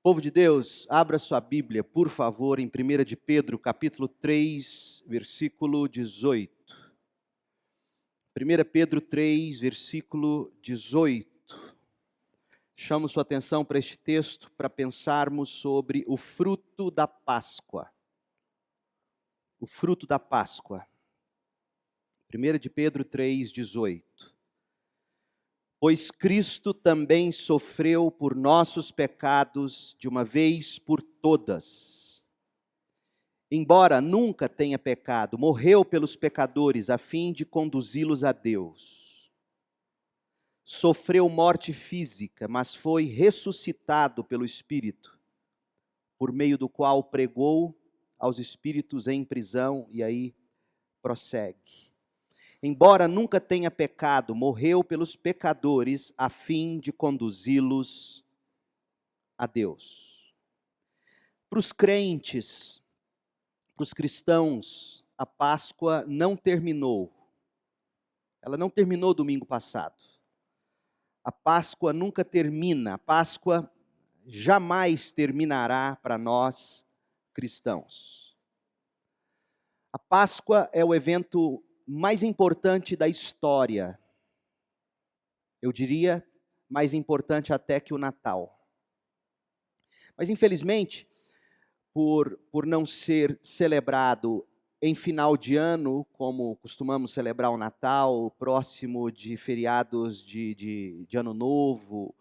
Povo de Deus, abra sua Bíblia, por favor, em 1 de Pedro, capítulo 3, versículo 18. 1 Pedro 3, versículo 18. Chamo sua atenção para este texto para pensarmos sobre o fruto da Páscoa. O fruto da Páscoa. 1 de Pedro 3, 18. Pois Cristo também sofreu por nossos pecados de uma vez por todas. Embora nunca tenha pecado, morreu pelos pecadores a fim de conduzi-los a Deus. Sofreu morte física, mas foi ressuscitado pelo Espírito, por meio do qual pregou aos espíritos em prisão, e aí prossegue. Embora nunca tenha pecado, morreu pelos pecadores a fim de conduzi-los a Deus. Para os crentes, para os cristãos, a Páscoa não terminou. Ela não terminou domingo passado. A Páscoa nunca termina. A Páscoa jamais terminará para nós cristãos. A Páscoa é o evento mais importante da história. Eu diria, mais importante até que o Natal. Mas infelizmente, por não ser celebrado em final de ano, como costumamos celebrar o Natal, próximo de feriados de Ano Novo,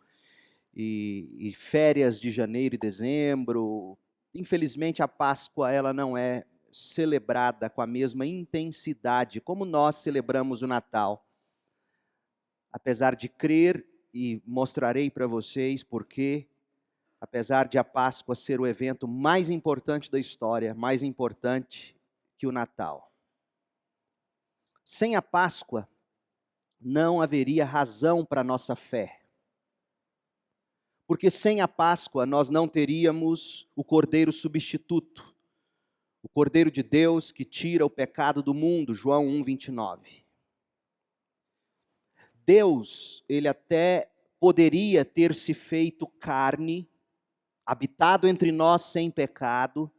e férias de janeiro e dezembro, infelizmente a Páscoa ela não é celebrada com a mesma intensidade como nós celebramos o Natal. Apesar de crer, e mostrarei para vocês porquê, apesar de a Páscoa ser o evento mais importante da história, mais importante que o Natal. Sem a Páscoa, não haveria razão para a nossa fé. Porque sem a Páscoa, nós não teríamos o Cordeiro substituto. O Cordeiro de Deus que tira o pecado do mundo, João 1, 29. Deus, ele até poderia ter se feito carne, habitado entre nós sem pecado,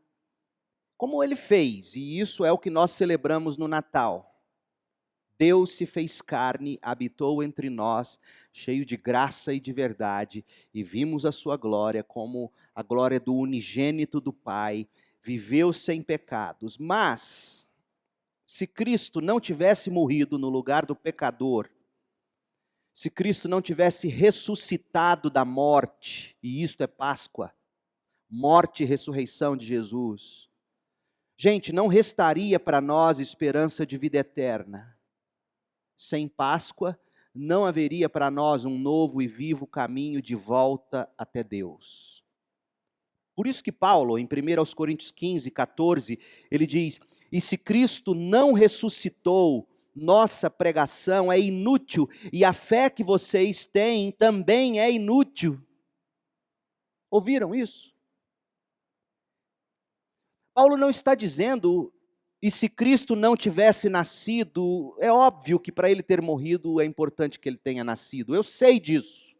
como ele fez, e isso é o que nós celebramos no Natal. Deus se fez carne, habitou entre nós, cheio de graça e de verdade, e vimos a sua glória como a glória do unigênito do Pai, viveu sem pecados. Mas, se Cristo não tivesse morrido no lugar do pecador, se Cristo não tivesse ressuscitado da morte, e isto é Páscoa, morte e ressurreição de Jesus, gente, não restaria para nós esperança de vida eterna. Sem Páscoa, não haveria para nós um novo e vivo caminho de volta até Deus. Por isso que Paulo, em 1 Coríntios 15, 14, ele diz: e se Cristo não ressuscitou, nossa pregação é inútil, e a fé que vocês têm também é inútil. Ouviram isso? Paulo não está dizendo, e se Cristo não tivesse nascido, é óbvio que para ele ter morrido é importante que ele tenha nascido. Eu sei disso.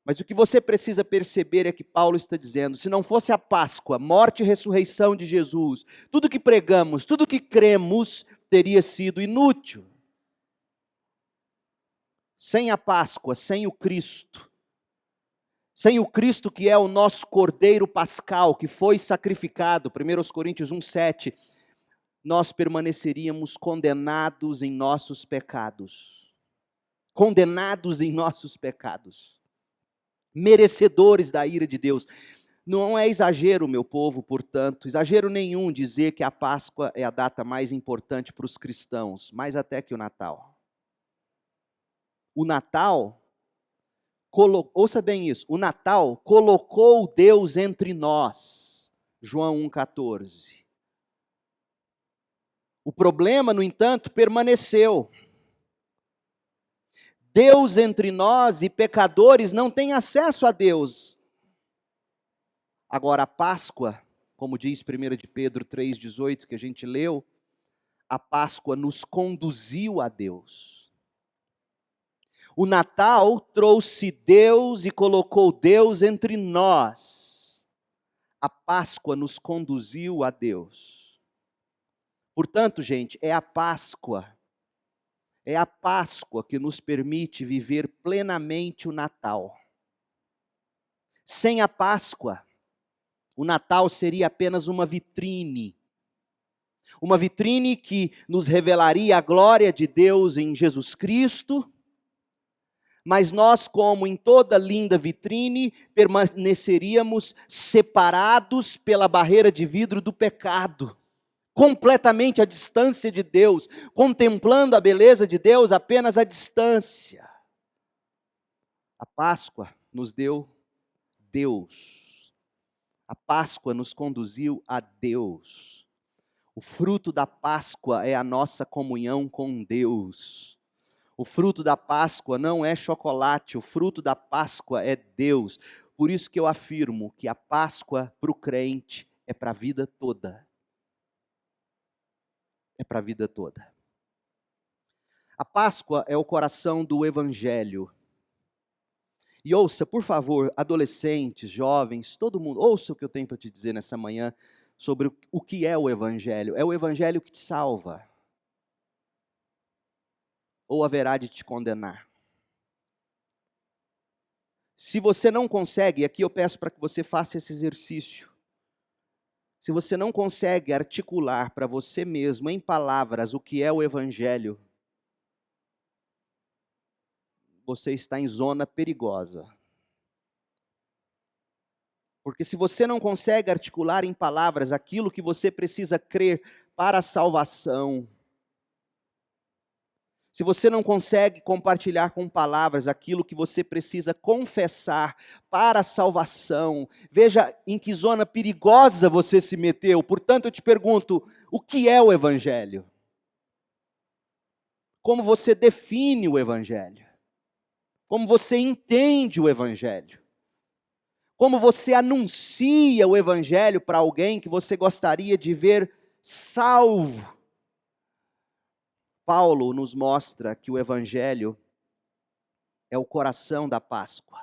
Mas o que você precisa perceber é que Paulo está dizendo, se não fosse a Páscoa, morte e ressurreição de Jesus, tudo que pregamos, tudo que cremos, teria sido inútil. Sem a Páscoa, sem o Cristo que é o nosso Cordeiro Pascal, que foi sacrificado, 1 Coríntios 1, 7, nós permaneceríamos condenados em nossos pecados. Condenados em nossos pecados. Merecedores da ira de Deus. Não é exagero, meu povo, portanto, exagero nenhum dizer que a Páscoa é a data mais importante para os cristãos, mais até que o Natal. O Natal, ouça bem isso, o Natal colocou Deus entre nós, João 1,14. O problema, no entanto, permaneceu. Deus entre nós e pecadores não tem acesso a Deus. Agora a Páscoa, como diz 1 de Pedro 3,18 que a gente leu, a Páscoa nos conduziu a Deus. O Natal trouxe Deus e colocou Deus entre nós. A Páscoa nos conduziu a Deus. Portanto, gente, é a Páscoa que nos permite viver plenamente o Natal. Sem a Páscoa, o Natal seria apenas uma vitrine que nos revelaria a glória de Deus em Jesus Cristo, mas nós, como em toda linda vitrine, permaneceríamos separados pela barreira de vidro do pecado, completamente à distância de Deus, contemplando a beleza de Deus apenas à distância. A Páscoa nos deu Deus. A Páscoa nos conduziu a Deus. O fruto da Páscoa é a nossa comunhão com Deus. O fruto da Páscoa não é chocolate, o fruto da Páscoa é Deus. Por isso que eu afirmo que a Páscoa para o crente é para a vida toda. É para a vida toda. A Páscoa é o coração do Evangelho. E ouça, por favor, adolescentes, jovens, todo mundo, ouça o que eu tenho para te dizer nessa manhã sobre o que é o Evangelho. É o Evangelho que te salva. Ou haverá de te condenar. Se você não consegue, aqui eu peço para que você faça esse exercício. Se você não consegue articular para você mesmo, em palavras, o que é o Evangelho, você está em zona perigosa. Porque se você não consegue articular em palavras aquilo que você precisa crer para a salvação, se você não consegue compartilhar com palavras aquilo que você precisa confessar para a salvação, veja em que zona perigosa você se meteu. Portanto, eu te pergunto, o que é o Evangelho? Como você define o Evangelho? Como você entende o Evangelho? Como você anuncia o Evangelho para alguém que você gostaria de ver salvo? Paulo nos mostra que o Evangelho é o coração da Páscoa.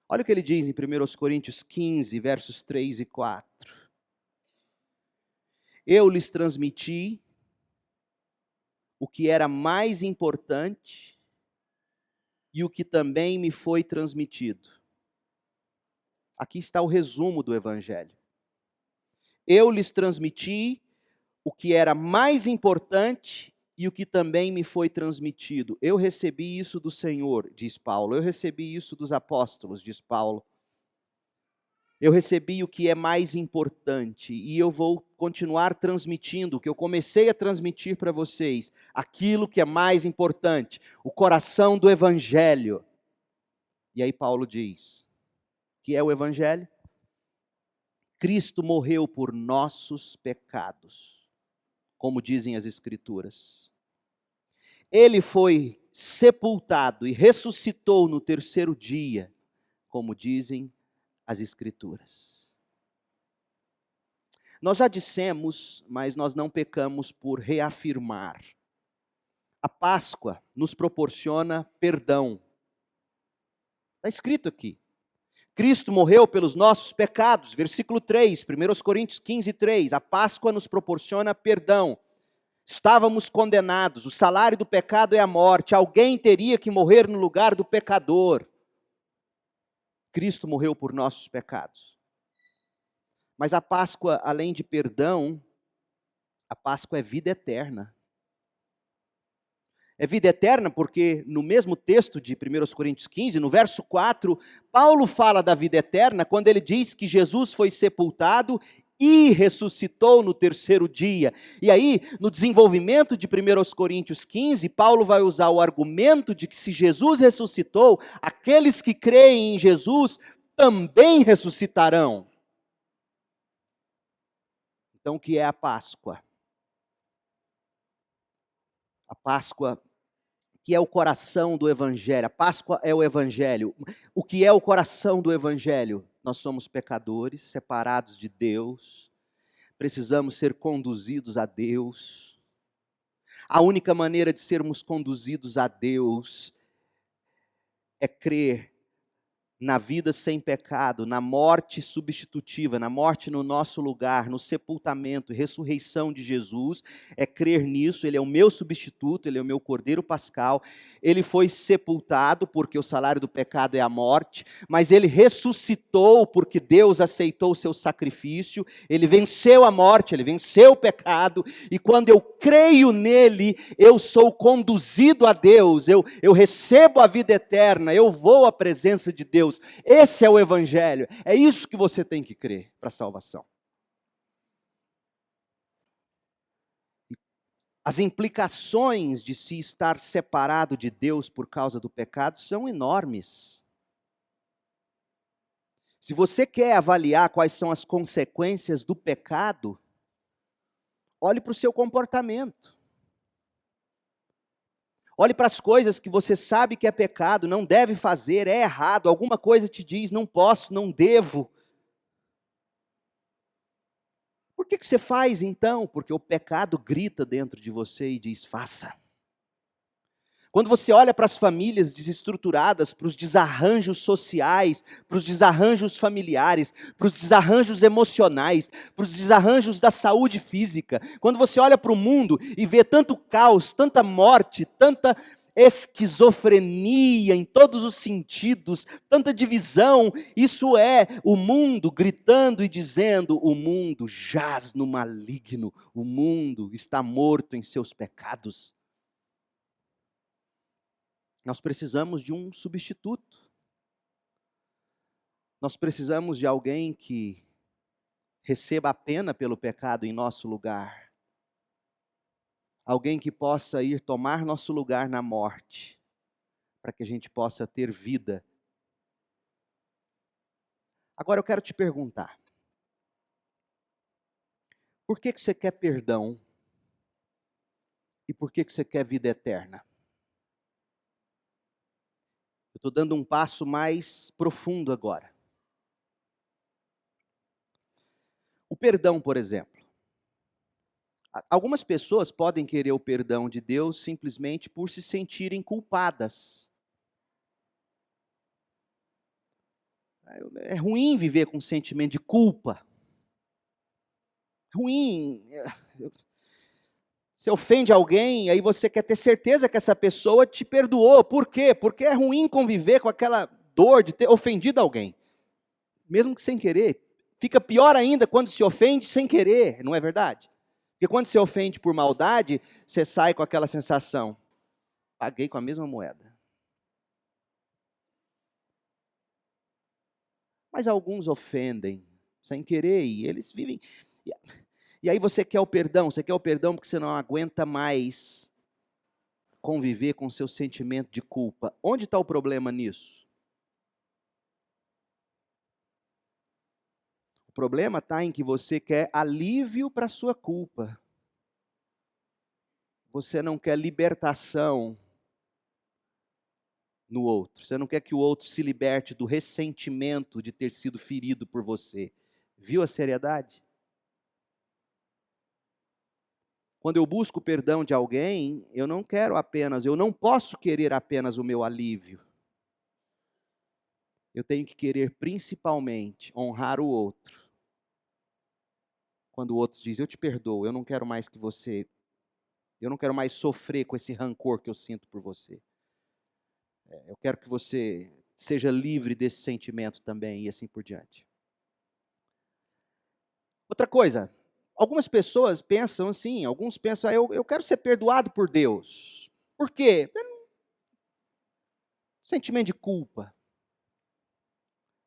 Olha o que ele diz em 1 Coríntios 15, versos 3 e 4. Eu lhes transmiti o que era mais importante e o que também me foi transmitido. Aqui está o resumo do Evangelho. Eu lhes transmiti o que era mais importante e o que também me foi transmitido. Eu recebi isso do Senhor, diz Paulo. Eu recebi isso dos apóstolos, diz Paulo. Eu recebi o que é mais importante e eu vou continuar transmitindo o que eu comecei a transmitir para vocês. Aquilo que é mais importante, o coração do Evangelho. E aí Paulo diz, que é o Evangelho? Cristo morreu por nossos pecados, como dizem as Escrituras. Ele foi sepultado e ressuscitou no terceiro dia, como dizem as Escrituras. Nós já dissemos, mas nós não pecamos por reafirmar. A Páscoa nos proporciona perdão. Está escrito aqui. Cristo morreu pelos nossos pecados, versículo 3, 1 Coríntios 15, 3. A Páscoa nos proporciona perdão. Estávamos condenados, o salário do pecado é a morte, alguém teria que morrer no lugar do pecador. Cristo morreu por nossos pecados. Mas a Páscoa, além de perdão, a Páscoa é vida eterna. É vida eterna porque no mesmo texto de 1 Coríntios 15, no verso 4, Paulo fala da vida eterna quando ele diz que Jesus foi sepultado e ressuscitou no terceiro dia. E aí, no desenvolvimento de 1 Coríntios 15, Paulo vai usar o argumento de que se Jesus ressuscitou, aqueles que creem em Jesus também ressuscitarão. Então, o que é a Páscoa? A Páscoa, que é o coração do Evangelho. A Páscoa é o Evangelho. O que é o coração do Evangelho? Nós somos pecadores, separados de Deus, precisamos ser conduzidos a Deus. A única maneira de sermos conduzidos a Deus é crer na vida sem pecado, na morte substitutiva, na morte no nosso lugar, no sepultamento e ressurreição de Jesus, é crer nisso. Ele é o meu substituto, ele é o meu cordeiro pascal. Ele foi sepultado porque o salário do pecado é a morte, mas ele ressuscitou porque Deus aceitou o seu sacrifício. Ele venceu a morte, ele venceu o pecado, e quando eu creio nele, eu sou conduzido a Deus, eu recebo a vida eterna, eu vou à presença de Deus. Esse é o Evangelho, é isso que você tem que crer para a salvação. As implicações de se estar separado de Deus por causa do pecado são enormes. Se você quer avaliar quais são as consequências do pecado, olhe para o seu comportamento. Olhe para as coisas que você sabe que é pecado, não deve fazer, é errado, alguma coisa te diz, não posso, não devo. Por que você faz então? Porque o pecado grita dentro de você e diz, faça. Quando você olha para as famílias desestruturadas, para os desarranjos sociais, para os desarranjos familiares, para os desarranjos emocionais, para os desarranjos da saúde física, quando você olha para o mundo e vê tanto caos, tanta morte, tanta esquizofrenia em todos os sentidos, tanta divisão, isso é o mundo gritando e dizendo, o mundo jaz no maligno, o mundo está morto em seus pecados. Nós precisamos de um substituto. Nós precisamos de alguém que receba a pena pelo pecado em nosso lugar. Alguém que possa ir tomar nosso lugar na morte, para que a gente possa ter vida. Agora eu quero te perguntar, por que você quer perdão? E por que você quer vida eterna? Eu estou dando um passo mais profundo agora. O perdão, por exemplo. Algumas pessoas podem querer o perdão de Deus simplesmente por se sentirem culpadas. É ruim viver com sentimento de culpa. Ruim. Você ofende alguém, aí você quer ter certeza que essa pessoa te perdoou. Por quê? Porque é ruim conviver com aquela dor de ter ofendido alguém. Mesmo que sem querer. Fica pior ainda quando se ofende sem querer, não é verdade? Porque quando você ofende por maldade, você sai com aquela sensação, paguei com a mesma moeda. Mas alguns ofendem sem querer e eles vivem. E aí você quer o perdão porque você não aguenta mais conviver com o seu sentimento de culpa. Onde está o problema nisso? O problema está em que você quer alívio para a sua culpa. Você não quer libertação no outro. Você não quer que o outro se liberte do ressentimento de ter sido ferido por você. Viu a seriedade? Quando eu busco o perdão de alguém, eu não posso querer apenas o meu alívio. Eu tenho que querer principalmente honrar o outro. Quando o outro diz, eu te perdoo, eu não quero mais sofrer com esse rancor que eu sinto por você. Eu quero que você seja livre desse sentimento também e assim por diante. Outra coisa, algumas pessoas pensam assim, alguns pensam, eu quero ser perdoado por Deus. Por quê? Sentimento de culpa.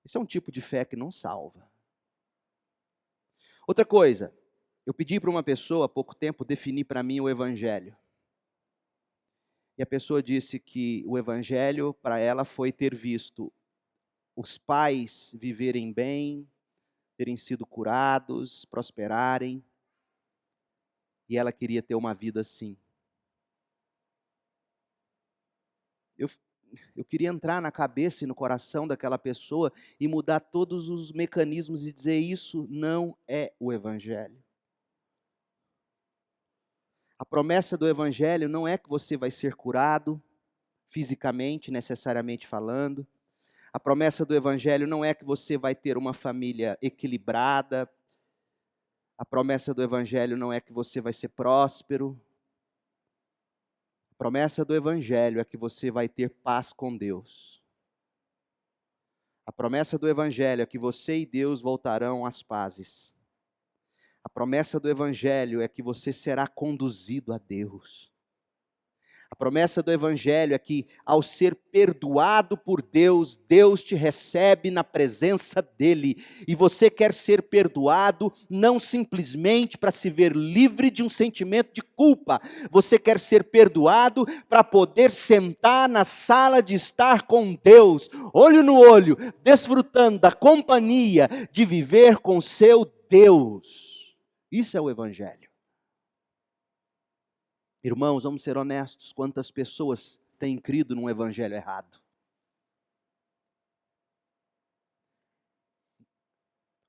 Esse é um tipo de fé que não salva. Outra coisa, eu pedi para uma pessoa há pouco tempo definir para mim o Evangelho. E a pessoa disse que o Evangelho para ela foi ter visto os pais viverem bem, terem sido curados, prosperarem, e ela queria ter uma vida assim. Eu queria entrar na cabeça e no coração daquela pessoa e mudar todos os mecanismos e dizer, isso não é o Evangelho. A promessa do Evangelho não é que você vai ser curado, fisicamente, necessariamente falando. A promessa do Evangelho não é que você vai ter uma família equilibrada. A promessa do Evangelho não é que você vai ser próspero. A promessa do Evangelho é que você vai ter paz com Deus. A promessa do Evangelho é que você e Deus voltarão às pazes. A promessa do Evangelho é que você será conduzido a Deus. A promessa do Evangelho é que, ao ser perdoado por Deus, Deus te recebe na presença dEle. E você quer ser perdoado não simplesmente para se ver livre de um sentimento de culpa. Você quer ser perdoado para poder sentar na sala de estar com Deus, olho no olho, desfrutando da companhia de viver com seu Deus. Isso é o Evangelho. Irmãos, vamos ser honestos, quantas pessoas têm crido num evangelho errado?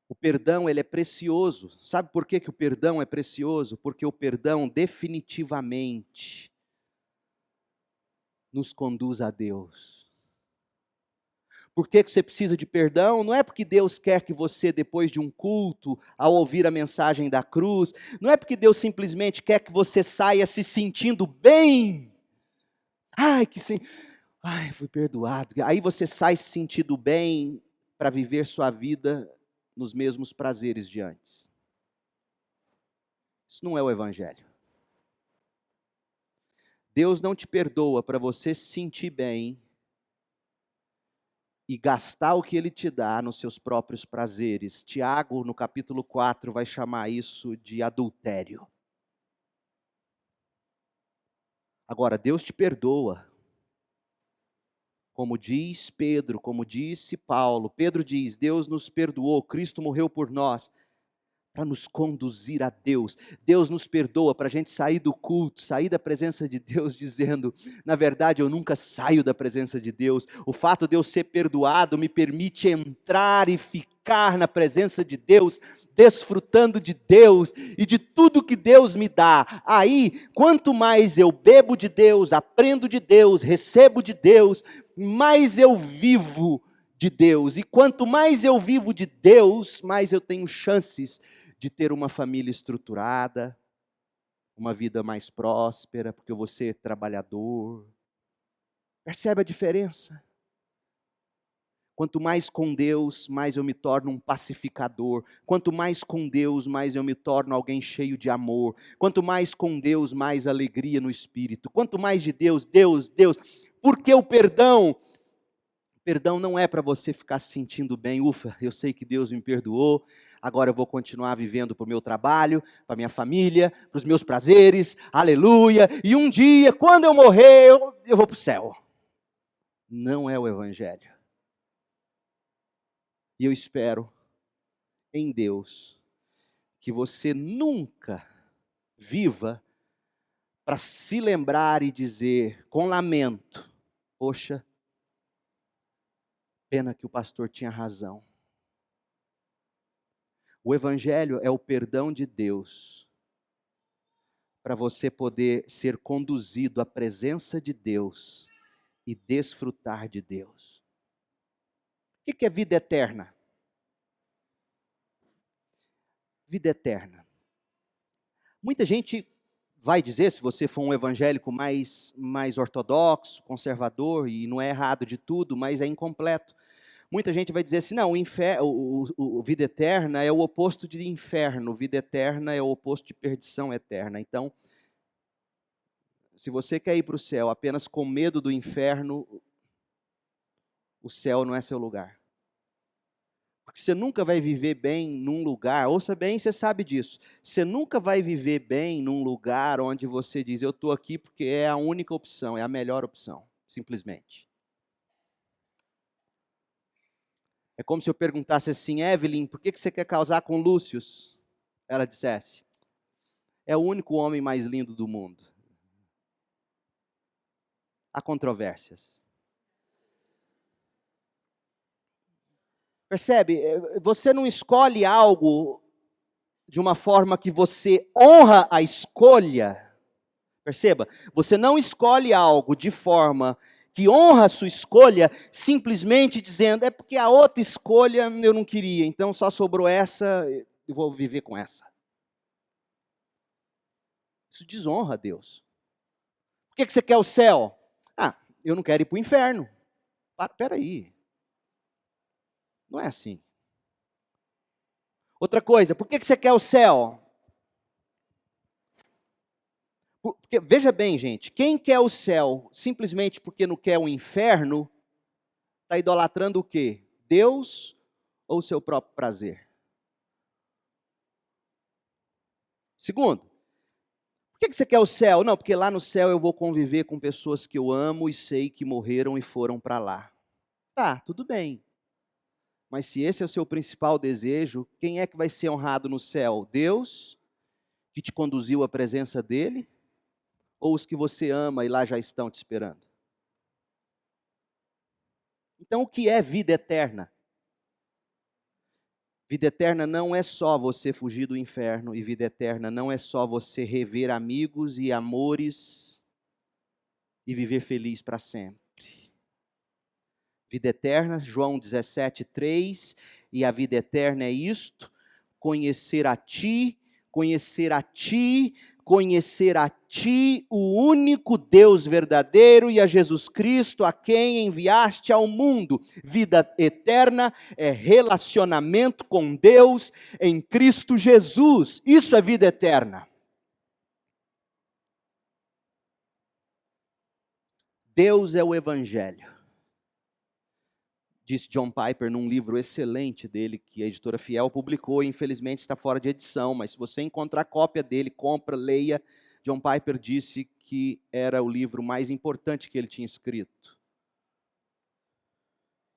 O perdão, ele é precioso. Sabe por que o perdão é precioso? Porque o perdão definitivamente nos conduz a Deus. Por que você precisa de perdão? Não é porque Deus quer que você, depois de um culto, ao ouvir a mensagem da cruz, não é porque Deus simplesmente quer que você saia se sentindo bem. Fui perdoado. Aí você sai se sentindo bem para viver sua vida nos mesmos prazeres de antes. Isso não é o Evangelho. Deus não te perdoa para você se sentir bem e gastar o que Ele te dá nos seus próprios prazeres. Tiago, no capítulo 4, vai chamar isso de adultério. Agora, Deus te perdoa. Como diz Pedro, como disse Paulo. Pedro diz, Deus nos perdoou, Cristo morreu por nós, para nos conduzir a Deus. Deus nos perdoa para a gente sair do culto, sair da presença de Deus dizendo, na verdade eu nunca saio da presença de Deus. O fato de eu ser perdoado me permite entrar e ficar na presença de Deus, desfrutando de Deus e de tudo que Deus me dá. Aí, quanto mais eu bebo de Deus, aprendo de Deus, recebo de Deus, mais eu vivo de Deus. E quanto mais eu vivo de Deus, mais eu tenho chances de ter uma família estruturada, uma vida mais próspera, porque eu vou ser trabalhador. Percebe a diferença? Quanto mais com Deus, mais eu me torno um pacificador. Quanto mais com Deus, mais eu me torno alguém cheio de amor. Quanto mais com Deus, mais alegria no espírito. Quanto mais de Deus, Deus, Deus. Porque o perdão não é para você ficar se sentindo bem. Ufa, eu sei que Deus me perdoou. Agora eu vou continuar vivendo para o meu trabalho, para a minha família, para os meus prazeres. Aleluia. E um dia, quando eu morrer, eu vou para o céu. Não é o Evangelho. E eu espero em Deus que você nunca viva para se lembrar e dizer com lamento, poxa, pena que o pastor tinha razão. O Evangelho é o perdão de Deus para você poder ser conduzido à presença de Deus e desfrutar de Deus. O que é vida eterna? Vida eterna. Muita gente vai dizer, se você for um evangélico mais ortodoxo, conservador, e não é errado de tudo, mas é incompleto. Muita gente vai dizer assim, não, vida eterna é o oposto de inferno, vida eterna é o oposto de perdição eterna. Então, se você quer ir para o céu apenas com medo do inferno, o céu não é seu lugar. Porque você nunca vai viver bem num lugar, ouça bem, você sabe disso. Você nunca vai viver bem num lugar onde você diz, eu estou aqui porque é a única opção, é a melhor opção, simplesmente. É como se eu perguntasse assim, Evelyn, por que você quer casar com Lúcio? Ela dissesse, é o único homem mais lindo do mundo. Há controvérsias. Percebe? Você não escolhe algo de uma forma que você honra a escolha. Perceba? Você não escolhe algo de forma que honra a sua escolha, simplesmente dizendo, é porque a outra escolha eu não queria, então só sobrou essa, eu vou viver com essa. Isso desonra a Deus. Por que você quer o céu? Ah, eu não quero ir para o inferno. Espera aí. Não é assim. Outra coisa, por que você quer o céu? Porque, veja bem, gente, quem quer o céu simplesmente porque não quer o inferno, está idolatrando o quê? Deus ou o seu próprio prazer? Segundo, por que você quer o céu? Não, porque lá no céu eu vou conviver com pessoas que eu amo e sei que morreram e foram para lá. Tá, tudo bem. Mas se esse é o seu principal desejo, quem é que vai ser honrado no céu? Deus, que te conduziu à presença dele? Ou os que você ama e lá já estão te esperando? Então, o que é vida eterna? Vida eterna não é só você fugir do inferno, e vida eterna não é só você rever amigos e amores e viver feliz para sempre. Vida eterna, João 17:3, e a vida eterna é isto: conhecer a Ti, conhecer a Ti, conhecer a Ti, o único Deus verdadeiro, e a Jesus Cristo, a quem enviaste ao mundo. Vida eterna é relacionamento com Deus em Cristo Jesus. Isso é vida eterna. Deus é o Evangelho. Disse John Piper num livro excelente dele, que a editora Fiel publicou, e infelizmente está fora de edição, mas se você encontrar cópia dele, compra, leia. John Piper disse que era o livro mais importante que ele tinha escrito.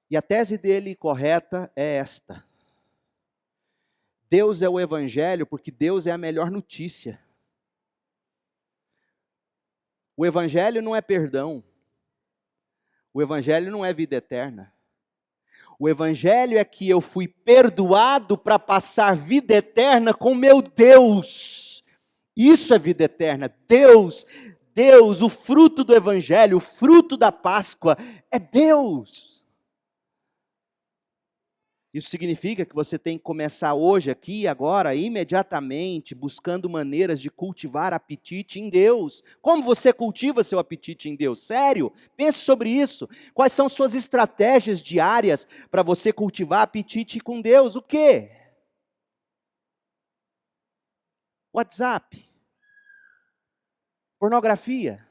E a tese dele correta é esta: Deus é o Evangelho porque Deus é a melhor notícia. O Evangelho não é perdão. O Evangelho não é vida eterna. O Evangelho é que eu fui perdoado para passar vida eterna com meu Deus. Isso é vida eterna. Deus, o fruto do Evangelho, o fruto da Páscoa é Deus. Isso significa que você tem que começar hoje, aqui, agora, imediatamente, buscando maneiras de cultivar apetite em Deus. Como você cultiva seu apetite em Deus? Sério? Pense sobre isso. Quais são suas estratégias diárias para você cultivar apetite com Deus? O quê? WhatsApp. Pornografia.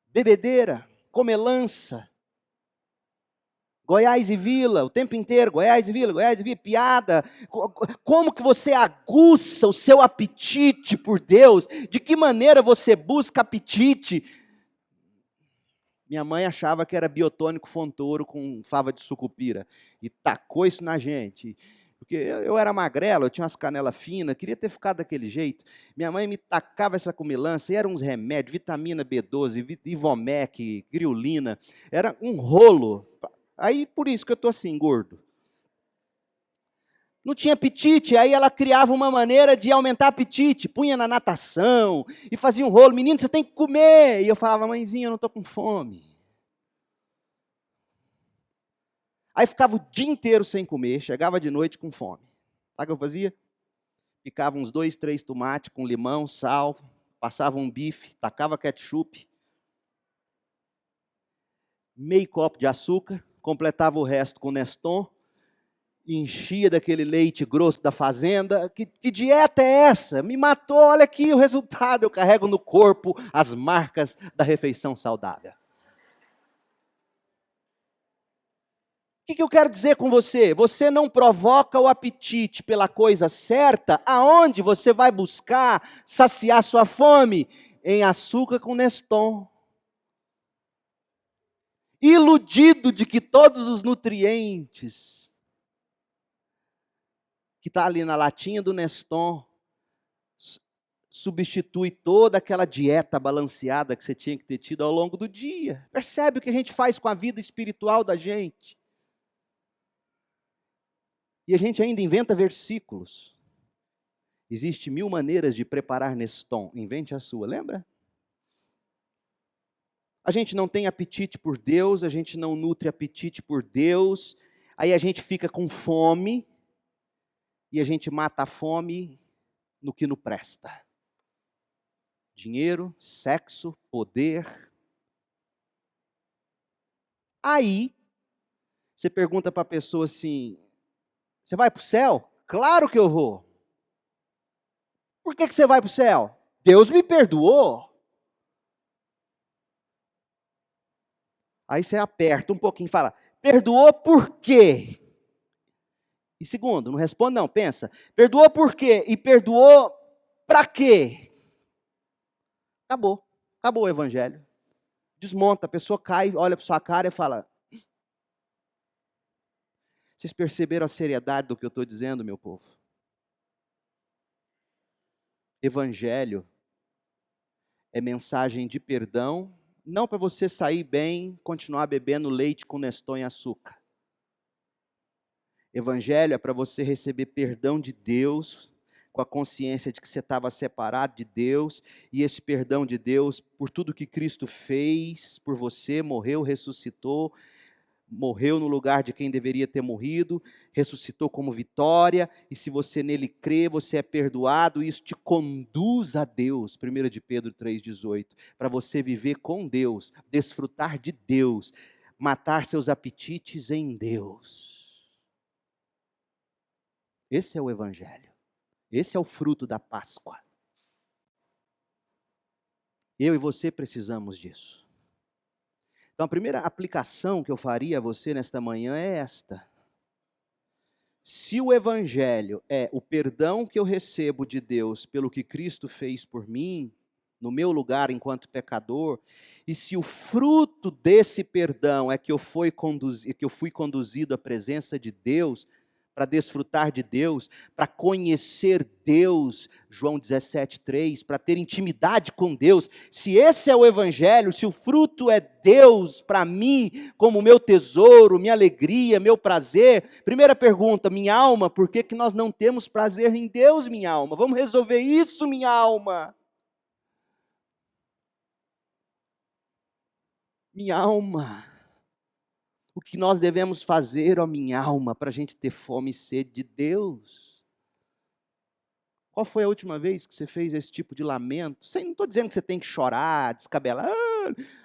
Bebedeira. Comelança. Goiás e Vila, o tempo inteiro, Goiás e Vila, piada. Como que você aguça o seu apetite por Deus? De que maneira você busca apetite? Minha mãe achava que era biotônico Fontoro com fava de sucupira, e tacou isso na gente. Porque eu era magrelo, eu tinha umas canelas finas, queria ter ficado daquele jeito. Minha mãe me tacava essa comilança, e eram uns remédios, vitamina B12, Ivomec, criolina, era um rolo. Aí, por isso que eu estou assim, gordo. Não tinha apetite, aí ela criava uma maneira de aumentar apetite, punha na natação, e fazia um rolo, menino, você tem que comer. E eu falava, mãezinha, eu não estou com fome. Aí ficava o dia inteiro sem comer, chegava de noite com fome. Sabe o que eu fazia? Picava uns 2, 3 tomates com limão, sal, passava um bife, tacava ketchup, meio copo de açúcar, completava o resto com Neston, enchia daquele leite grosso da fazenda. Que dieta é essa? Me matou, olha aqui o resultado. Eu carrego no corpo as marcas da refeição saudável. O que eu quero dizer com você? Você não provoca o apetite pela coisa certa, aonde você vai buscar saciar sua fome? Em açúcar com Neston. Iludido de que todos os nutrientes que está ali na latinha do Neston substitui toda aquela dieta balanceada que você tinha que ter tido ao longo do dia. Percebe o que a gente faz com a vida espiritual da gente? E a gente ainda inventa versículos. Existe 1000 maneiras de preparar Neston. Invente a sua, lembra? A gente não tem apetite por Deus, a gente não nutre apetite por Deus, aí a gente fica com fome, e a gente mata a fome no que não presta. Dinheiro, sexo, poder. Aí, você pergunta para a pessoa assim, você vai para o céu? Claro que eu vou. Por que você vai para o céu? Deus me perdoou. Aí você aperta um pouquinho e fala, perdoou por quê? E segundo, não responde não, pensa, perdoou por quê? E perdoou para quê? Acabou, acabou o evangelho. Desmonta, a pessoa cai, olha para sua cara e fala, vocês perceberam a seriedade do que eu estou dizendo, meu povo? Evangelho é mensagem de perdão, não para você sair bem, continuar bebendo leite com Neston e açúcar. Evangelho é para você receber perdão de Deus, com a consciência de que você estava separado de Deus, e esse perdão de Deus, por tudo que Cristo fez por você, morreu, ressuscitou, morreu no lugar de quem deveria ter morrido, ressuscitou como vitória, e se você nele crê, você é perdoado, e isso te conduz a Deus, 1 de Pedro 3,18, para você viver com Deus, desfrutar de Deus, matar seus apetites em Deus. Esse é o Evangelho. Esse é o fruto da Páscoa. Eu e você precisamos disso. Então, a primeira aplicação que eu faria a você nesta manhã é esta. Se o Evangelho é o perdão que eu recebo de Deus pelo que Cristo fez por mim, no meu lugar enquanto pecador, e se o fruto desse perdão é que eu fui conduzido à presença de Deus, para desfrutar de Deus, para conhecer Deus, João 17,3, para ter intimidade com Deus, se esse é o Evangelho, se o fruto é Deus para mim, como meu tesouro, minha alegria, meu prazer, primeira pergunta, minha alma, por que que nós não temos prazer em Deus, minha alma? Vamos resolver isso, minha alma. Minha alma. O que nós devemos fazer, ó minha alma, para a gente ter fome e sede de Deus? Qual foi a última vez que você fez esse tipo de lamento? Não estou dizendo que você tem que chorar, descabelar.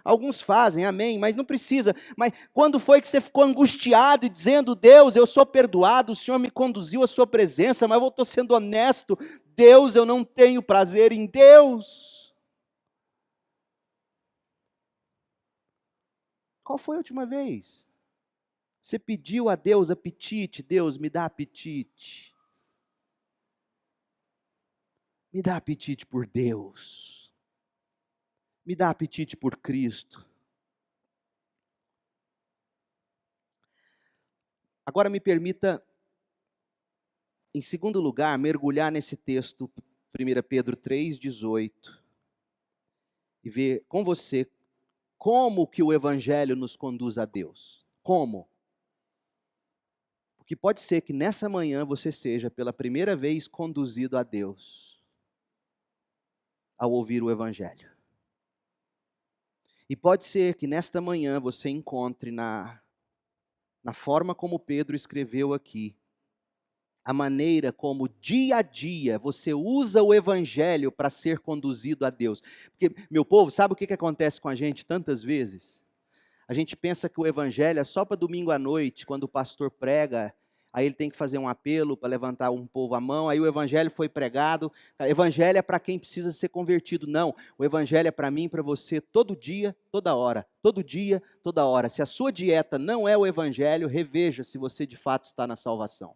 Alguns fazem, amém, mas não precisa. Mas quando foi que você ficou angustiado e dizendo, Deus, eu sou perdoado, o Senhor me conduziu à sua presença, mas eu estou sendo honesto, Deus, eu não tenho prazer em Deus. Qual foi a última vez? Você pediu a Deus apetite, Deus me dá apetite. Me dá apetite por Deus. Me dá apetite por Cristo. Agora me permita, em segundo lugar, mergulhar nesse texto, 1 Pedro 3,18, e ver com você como que o Evangelho nos conduz a Deus. Como? Porque pode ser que nessa manhã você seja pela primeira vez conduzido a Deus, ao ouvir o Evangelho. E pode ser que nesta manhã você encontre na forma como Pedro escreveu aqui, a maneira como dia a dia você usa o Evangelho para ser conduzido a Deus. Porque, meu povo, sabe o que acontece com a gente tantas vezes? A gente pensa que o Evangelho é só para domingo à noite, quando o pastor prega, aí ele tem que fazer um apelo para levantar um povo à mão, aí o Evangelho foi pregado. O Evangelho é para quem precisa ser convertido. Não, o Evangelho é para mim e para você todo dia, toda hora. Todo dia, toda hora. Se a sua dieta não é o Evangelho, reveja se você de fato está na salvação.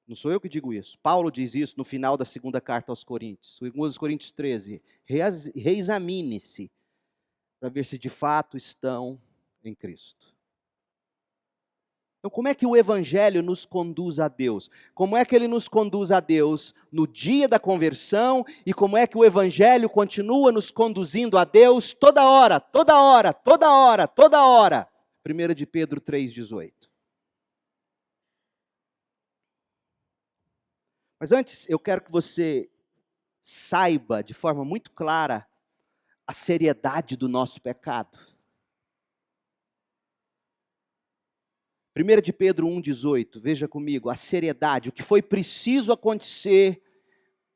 Não sou eu que digo isso. Paulo diz isso no final da segunda carta aos Coríntios. 2 Coríntios 13. Reexamine-se para ver se de fato estão em Cristo. Então, como é que o Evangelho nos conduz a Deus? Como é que ele nos conduz a Deus no dia da conversão? E como é que o Evangelho continua nos conduzindo a Deus toda hora, toda hora, toda hora, toda hora? 1 de Pedro 3,18. Mas antes, eu quero que você saiba de forma muito clara a seriedade do nosso pecado. 1 de Pedro 1,18, veja comigo, a seriedade, o que foi preciso acontecer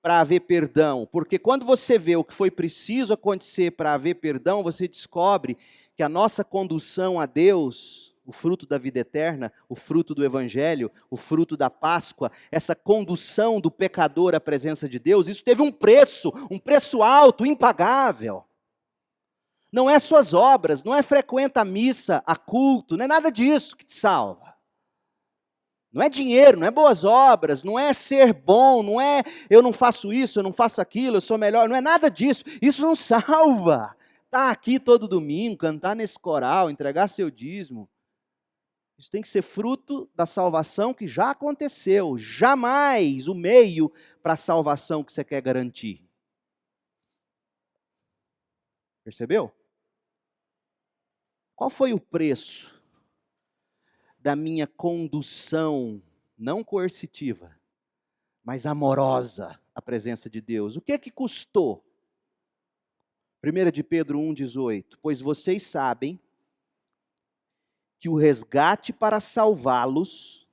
para haver perdão. Porque quando você vê o que foi preciso acontecer para haver perdão, você descobre que a nossa condução a Deus, o fruto da vida eterna, o fruto do Evangelho, o fruto da Páscoa, essa condução do pecador à presença de Deus, isso teve um preço alto, impagável. Não é suas obras, não é frequenta a missa, a culto, não é nada disso que te salva. Não é dinheiro, não é boas obras, não é ser bom, não é eu não faço isso, eu não faço aquilo, eu sou melhor, não é nada disso. Isso não salva. Estar aqui todo domingo, cantar nesse coral, entregar seu dízimo. Isso tem que ser fruto da salvação que já aconteceu, jamais o meio para a salvação que você quer garantir. Percebeu? Qual foi o preço da minha condução, não coercitiva, mas amorosa, à presença de Deus? O que é que custou? 1 de Pedro 1,18, pois vocês sabem que o resgate para salvá-los,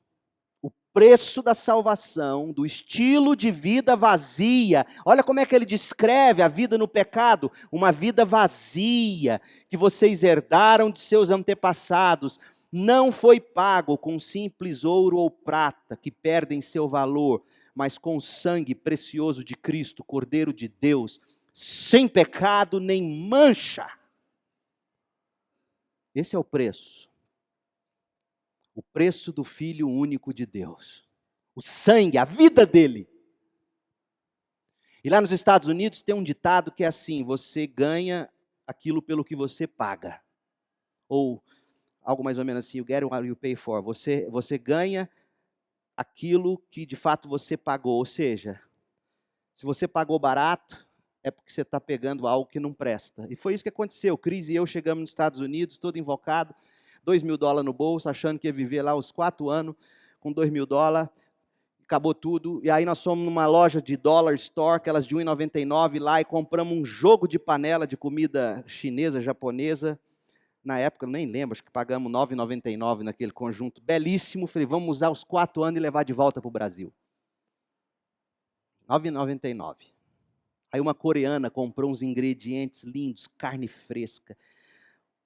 o preço da salvação, do estilo de vida vazia, olha como é que ele descreve a vida no pecado, uma vida vazia, que vocês herdaram de seus antepassados, não foi pago com simples ouro ou prata, que perdem seu valor, mas com o sangue precioso de Cristo, Cordeiro de Deus, sem pecado nem mancha. Esse é o preço. O preço do Filho único de Deus. O sangue, a vida dele. E lá nos Estados Unidos tem um ditado que é assim: você ganha aquilo pelo que você paga. Ou algo mais ou menos assim, you get what you pay for. Você ganha aquilo que de fato você pagou. Ou seja, se você pagou barato, é porque você está pegando algo que não presta. E foi isso que aconteceu. Cris e eu chegamos nos Estados Unidos, todo invocado, $2.000 no bolso, achando que ia viver lá os 4 anos com $2.000, acabou tudo. E aí nós fomos numa loja de dollar store, aquelas de R$1,99 lá, e compramos um jogo de panela de comida chinesa, japonesa. Na época, eu nem lembro, acho que pagamos R$9,99 naquele conjunto, belíssimo. Falei, vamos usar os 4 anos e levar de volta para o Brasil. R$9,99. Aí uma coreana comprou uns ingredientes lindos, carne fresca.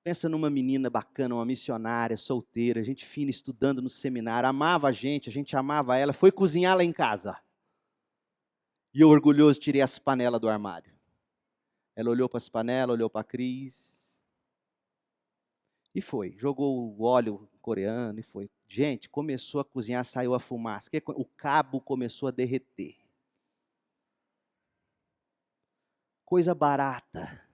Pensa numa menina bacana, uma missionária, solteira, gente fina, estudando no seminário, amava a gente amava ela, foi cozinhar lá em casa. E eu, orgulhoso, tirei as panelas do armário. Ela olhou para as panelas, olhou para a Cris. E foi, jogou o óleo coreano e foi. Gente, começou a cozinhar, saiu a fumaça. O cabo começou a derreter. Coisa barata.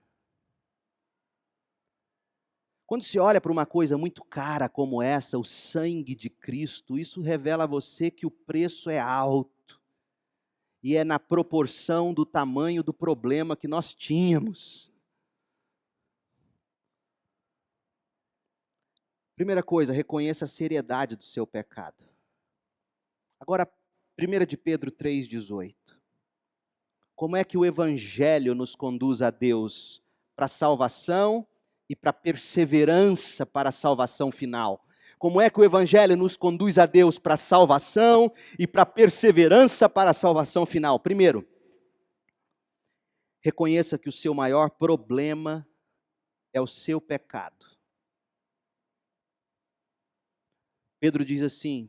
Quando se olha para uma coisa muito cara como essa, o sangue de Cristo, isso revela a você que o preço é alto. E é na proporção do tamanho do problema que nós tínhamos. Primeira coisa, reconheça a seriedade do seu pecado. Agora, 1 de Pedro 3,18. Como é que o Evangelho nos conduz a Deus para a salvação e para a perseverança para a salvação final? Como é que o Evangelho nos conduz a Deus para a salvação e para a perseverança para a salvação final? Primeiro, reconheça que o seu maior problema é o seu pecado. Pedro diz assim: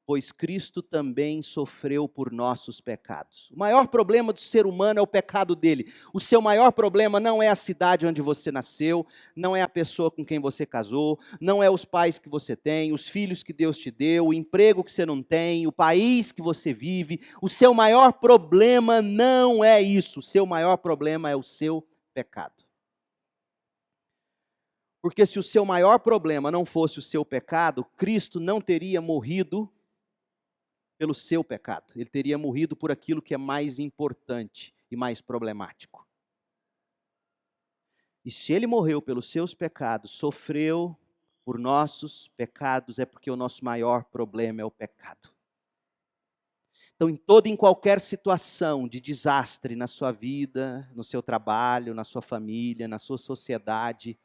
pois Cristo também sofreu por nossos pecados. O maior problema do ser humano é o pecado dele. O seu maior problema não é a cidade onde você nasceu, não é a pessoa com quem você casou, não é os pais que você tem, os filhos que Deus te deu, o emprego que você não tem, o país que você vive. O seu maior problema não é isso. O seu maior problema é o seu pecado. Porque se o seu maior problema não fosse o seu pecado, Cristo não teria morrido pelo seu pecado. Ele teria morrido por aquilo que é mais importante e mais problemático. E se ele morreu pelos seus pecados, sofreu por nossos pecados, é porque o nosso maior problema é o pecado. Então, em toda e em qualquer situação de desastre na sua vida, no seu trabalho, na sua família, na sua sociedade,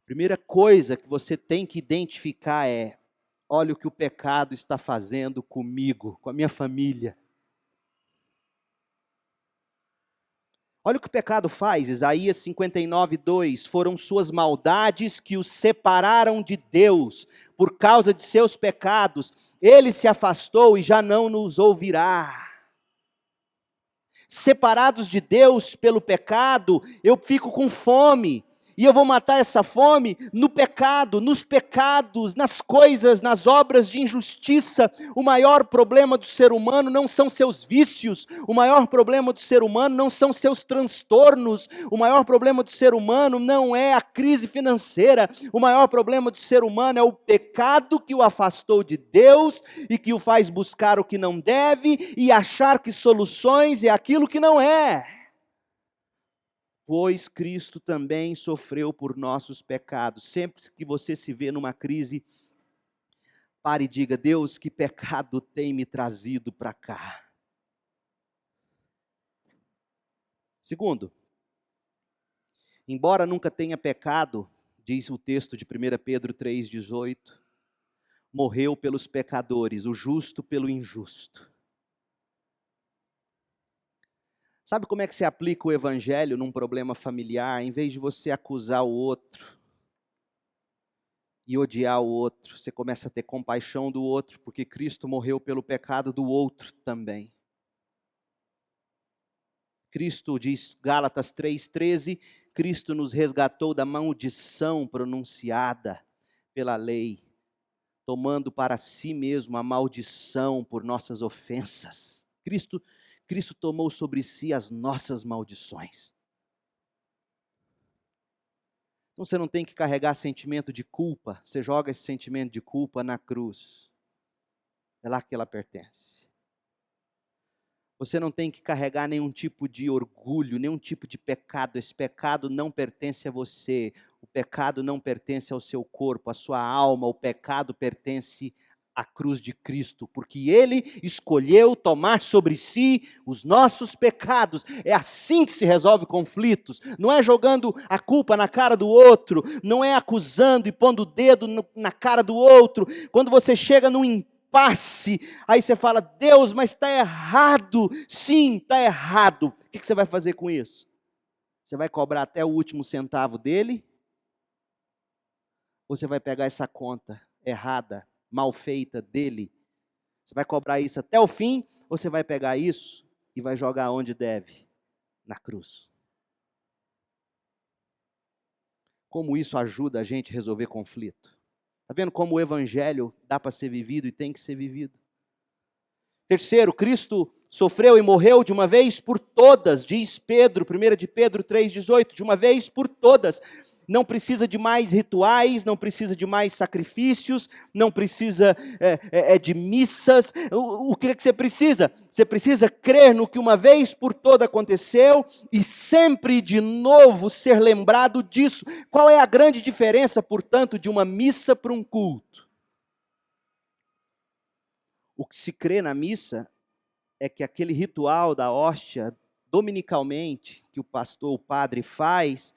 a primeira coisa que você tem que identificar é: olha o que o pecado está fazendo comigo, com a minha família. Olha o que o pecado faz, Isaías 59:2, foram suas maldades que os separaram de Deus, por causa de seus pecados, ele se afastou e já não nos ouvirá. Separados de Deus pelo pecado, eu fico com fome. E eu vou matar essa fome no pecado, nos pecados, nas coisas, nas obras de injustiça. O maior problema do ser humano não são seus vícios, o maior problema do ser humano não são seus transtornos, o maior problema do ser humano não é a crise financeira, o maior problema do ser humano é o pecado que o afastou de Deus e que o faz buscar o que não deve e achar que soluções é aquilo que não é. Pois Cristo também sofreu por nossos pecados. Sempre que você se vê numa crise, pare e diga: Deus, que pecado tem me trazido para cá? Segundo, embora nunca tenha pecado, diz o texto de 1 Pedro 3,18, morreu pelos pecadores, o justo pelo injusto. Sabe como é que se aplica o evangelho num problema familiar? Em vez de você acusar o outro e odiar o outro, você começa a ter compaixão do outro, porque Cristo morreu pelo pecado do outro também. Cristo, diz Gálatas 3,13, Cristo nos resgatou da maldição pronunciada pela lei, tomando para si mesmo a maldição por nossas ofensas. Cristo tomou sobre si as nossas maldições. Então você não tem que carregar sentimento de culpa, você joga esse sentimento de culpa na cruz. É lá que ela pertence. Você não tem que carregar nenhum tipo de orgulho, nenhum tipo de pecado. Esse pecado não pertence a você. O pecado não pertence ao seu corpo, à sua alma. O pecado pertence à cruz de Cristo, porque Ele escolheu tomar sobre si os nossos pecados. É assim que se resolve conflitos. Não é jogando a culpa na cara do outro, não é acusando e pondo o dedo na cara do outro. Quando você chega num impasse, aí você fala: Deus, mas está errado. Sim, está errado. O que você vai fazer com isso? Você vai cobrar até o último centavo dele? Ou você vai pegar essa conta errada, mal feita dele? Você vai cobrar isso até o fim? Ou você vai pegar isso e vai jogar onde deve? Na cruz. Como isso ajuda a gente a resolver conflito? Está vendo como o evangelho dá para ser vivido e tem que ser vivido? Terceiro, Cristo sofreu e morreu de uma vez por todas, diz Pedro, 1 de Pedro 3,18, de uma vez por todas. Não precisa de mais rituais, não precisa de mais sacrifícios, não precisa de missas. O que você precisa? Você precisa crer no que uma vez por toda aconteceu e sempre de novo ser lembrado disso. Qual é a grande diferença, portanto, de uma missa para um culto? O que se crê na missa é que aquele ritual da hóstia, dominicalmente, que o pastor, o padre faz,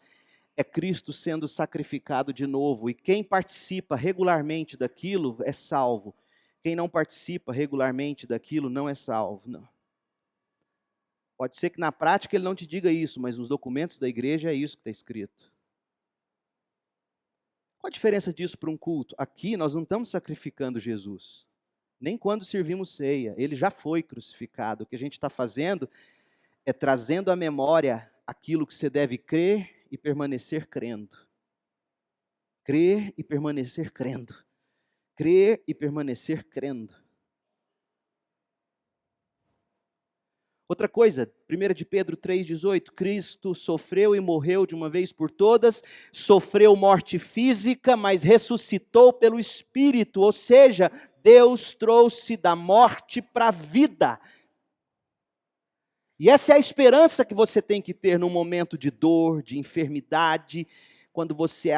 é Cristo sendo sacrificado de novo. E quem participa regularmente daquilo é salvo. Quem não participa regularmente daquilo não é salvo. Não. Pode ser que na prática ele não te diga isso, mas nos documentos da igreja é isso que está escrito. Qual a diferença disso para um culto? Aqui nós não estamos sacrificando Jesus. Nem quando servimos ceia. Ele já foi crucificado. O que a gente está fazendo é trazendo à memória aquilo que você deve crer e permanecer crendo. Crer e permanecer crendo. Crer e permanecer crendo. Outra coisa, 1 de Pedro 3,18, Cristo sofreu e morreu de uma vez por todas, sofreu morte física, mas ressuscitou pelo Espírito, ou seja, Deus trouxe da morte para a vida. E essa é a esperança que você tem que ter num momento de dor, de enfermidade, quando você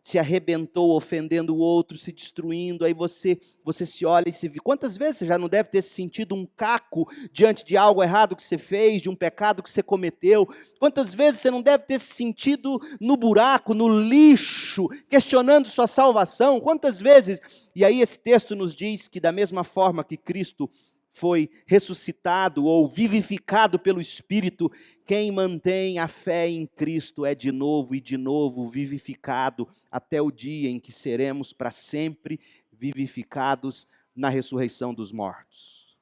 se arrebentou ofendendo o outro, se destruindo, aí você se olha e se vê. Quantas vezes você já não deve ter sentido um caco diante de algo errado que você fez, de um pecado que você cometeu? Quantas vezes você não deve ter se sentido no buraco, no lixo, questionando sua salvação? Quantas vezes? E aí esse texto nos diz que da mesma forma que Cristo foi ressuscitado ou vivificado pelo Espírito, quem mantém a fé em Cristo é de novo e de novo vivificado até o dia em que seremos para sempre vivificados na ressurreição dos mortos.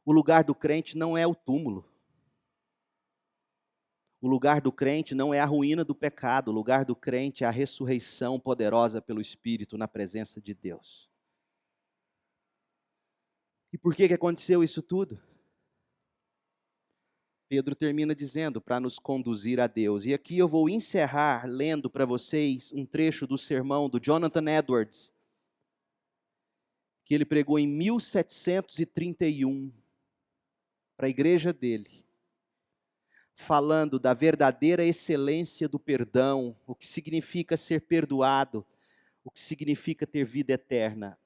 O lugar do crente não é o túmulo. O lugar do crente não é a ruína do pecado. O lugar do crente é a ressurreição poderosa pelo Espírito na presença de Deus. E por que aconteceu isso tudo? Pedro termina dizendo, para nos conduzir a Deus. E aqui eu vou encerrar lendo para vocês um trecho do sermão do Jonathan Edwards, que ele pregou em 1731, para a igreja dele, falando da verdadeira excelência do perdão, o que significa ser perdoado, o que significa ter vida eterna.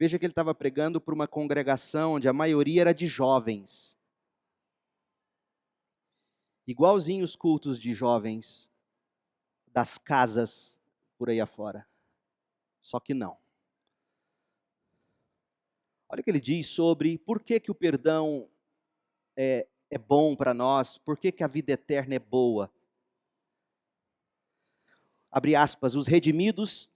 Veja que ele estava pregando para uma congregação onde a maioria era de jovens. Igualzinho os cultos de jovens das casas por aí afora. Só que não. Olha o que ele diz sobre por que o perdão é bom para nós, por que a vida eterna é boa. Abre aspas, os redimidos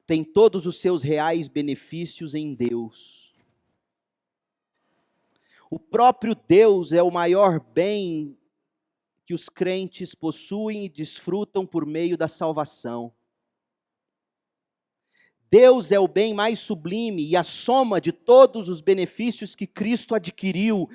têm todos os seus reais benefícios em Deus. O próprio Deus é o maior bem que os crentes possuem e desfrutam por meio da salvação. Deus é o bem mais sublime e a soma de todos os benefícios que Cristo adquiriu.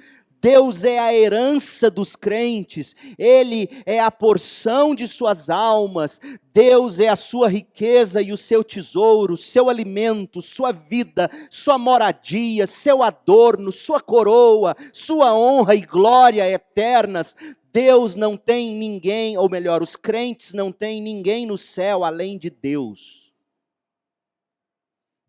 Deus é a herança dos crentes, Ele é a porção de suas almas, Deus é a sua riqueza e o seu tesouro, seu alimento, sua vida, sua moradia, seu adorno, sua coroa, sua honra e glória eternas. Deus não tem ninguém, ou melhor, os crentes não têm ninguém no céu além de Deus.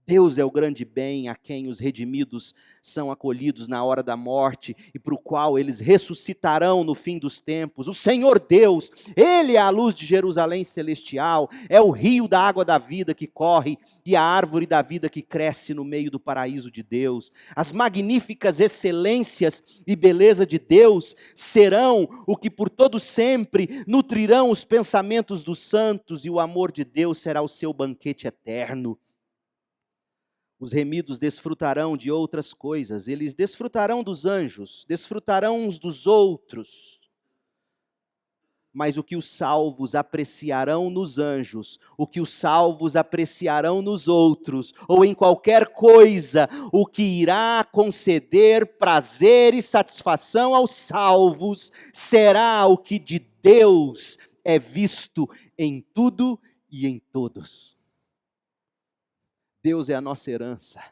Deus é o grande bem a quem os redimidos são acolhidos na hora da morte e para o qual eles ressuscitarão no fim dos tempos. O Senhor Deus, Ele é a luz de Jerusalém celestial, é o rio da água da vida que corre e a árvore da vida que cresce no meio do paraíso de Deus. As magníficas excelências e beleza de Deus serão o que por todo sempre nutrirão os pensamentos dos santos e o amor de Deus será o seu banquete eterno. Os remidos desfrutarão de outras coisas, eles desfrutarão dos anjos, desfrutarão uns dos outros. Mas o que os salvos apreciarão nos anjos, o que os salvos apreciarão nos outros, ou em qualquer coisa, o que irá conceder prazer e satisfação aos salvos, será o que de Deus é visto em tudo e em todos. Deus é a nossa herança.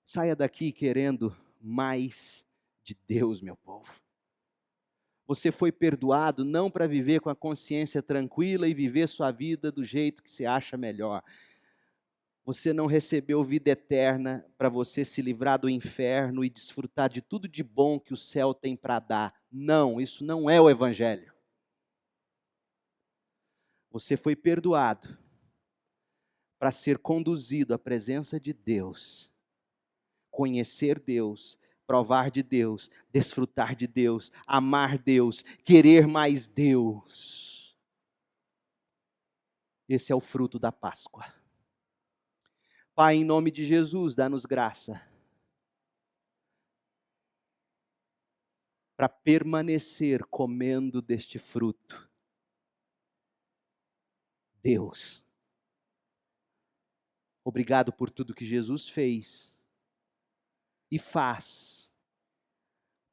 Saia daqui querendo mais de Deus, meu povo. Você foi perdoado não para viver com a consciência tranquila e viver sua vida do jeito que você acha melhor. Você não recebeu vida eterna para você se livrar do inferno e desfrutar de tudo de bom que o céu tem para dar. Não, isso não é o Evangelho. Você foi perdoado para ser conduzido à presença de Deus, conhecer Deus, provar de Deus, desfrutar de Deus, amar Deus, querer mais Deus. Esse é o fruto da Páscoa. Pai, em nome de Jesus, dá-nos graça para permanecer comendo deste fruto. Deus, obrigado por tudo que Jesus fez e faz,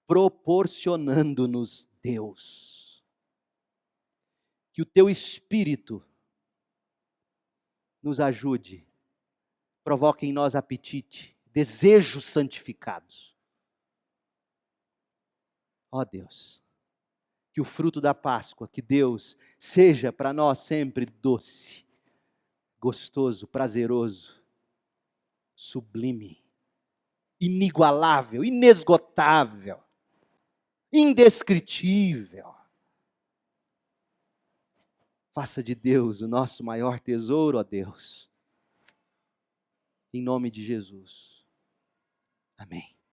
proporcionando-nos Deus. Que o teu Espírito nos ajude, provoque em nós apetite, desejos santificados. Ó Deus, que o fruto da Páscoa, que Deus, seja para nós sempre doce, gostoso, prazeroso, sublime, inigualável, inesgotável, indescritível. Faça de Deus o nosso maior tesouro, ó Deus. Em nome de Jesus. Amém.